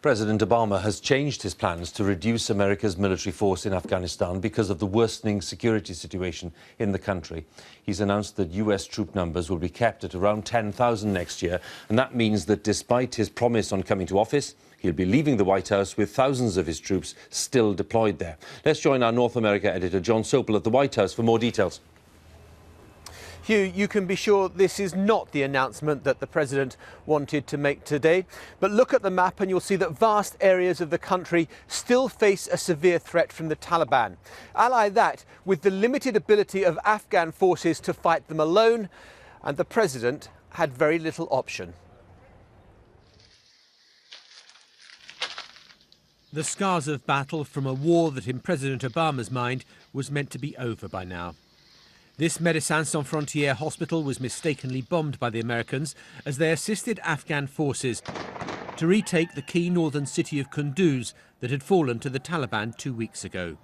President Obama has changed his plans to reduce America's military force in Afghanistan because of the worsening security situation in the country. He's announced that US troop numbers will be kept at around 10,000 next year, and that means that despite his promise on coming to office, he'll be leaving the White House with thousands of his troops still deployed there. Let's join our North America editor, Jon Sopel, at the White House for more details. Hugh, you can be sure this is not the announcement that the President wanted to make today. But look at the map and you'll see that vast areas of the country still face a severe threat from the Taliban. Ally that with the limited ability of Afghan forces to fight them alone, and the President had very little option. The scars of battle from a war that in President Obama's mind was meant to be over by now. This Médecins Sans Frontières hospital was mistakenly bombed by the Americans as they assisted Afghan forces to retake the key northern city of Kunduz that had fallen to the Taliban 2 weeks ago.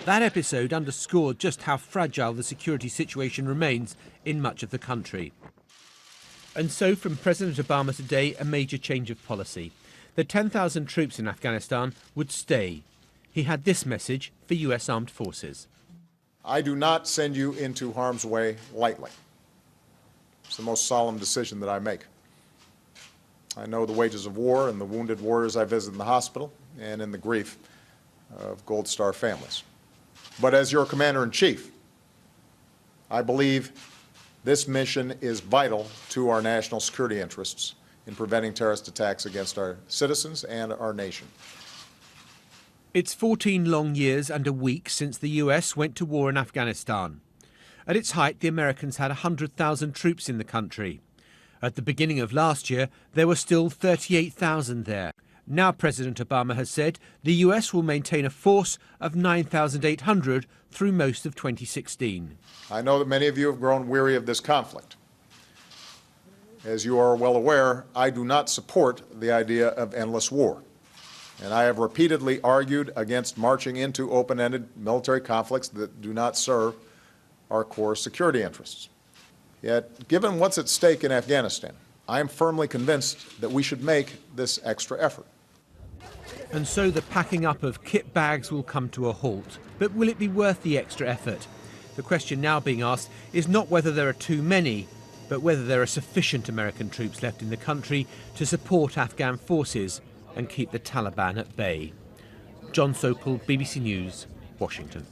That episode underscored just how fragile the security situation remains in much of the country. And so from President Obama today, a major change of policy. The 10,000 troops in Afghanistan would stay. He had this message for US armed forces. I do not send you into harm's way lightly. It's the most solemn decision that I make. I know the wages of war and the wounded warriors I visit in the hospital and in the grief of Gold Star families. But as your Commander-in-Chief, I believe this mission is vital to our national security interests in preventing terrorist attacks against our citizens and our nation. It's 14 long years and a week since the US went to war in Afghanistan. At its height, the Americans had 100,000 troops in the country. At the beginning of last year, there were still 38,000 there. Now President Obama has said the US will maintain a force of 9,800 through most of 2016. I know that many of you have grown weary of this conflict. As you are well aware, I do not support the idea of endless war. And I have repeatedly argued against marching into open-ended military conflicts that do not serve our core security interests. Yet, given what's at stake in Afghanistan, I am firmly convinced that we should make this extra effort. And so the packing up of kit bags will come to a halt. But will it be worth the extra effort? The question now being asked is not whether there are too many, but whether there are sufficient American troops left in the country to support Afghan forces and keep the Taliban at bay. Jon Sopel, BBC News, Washington.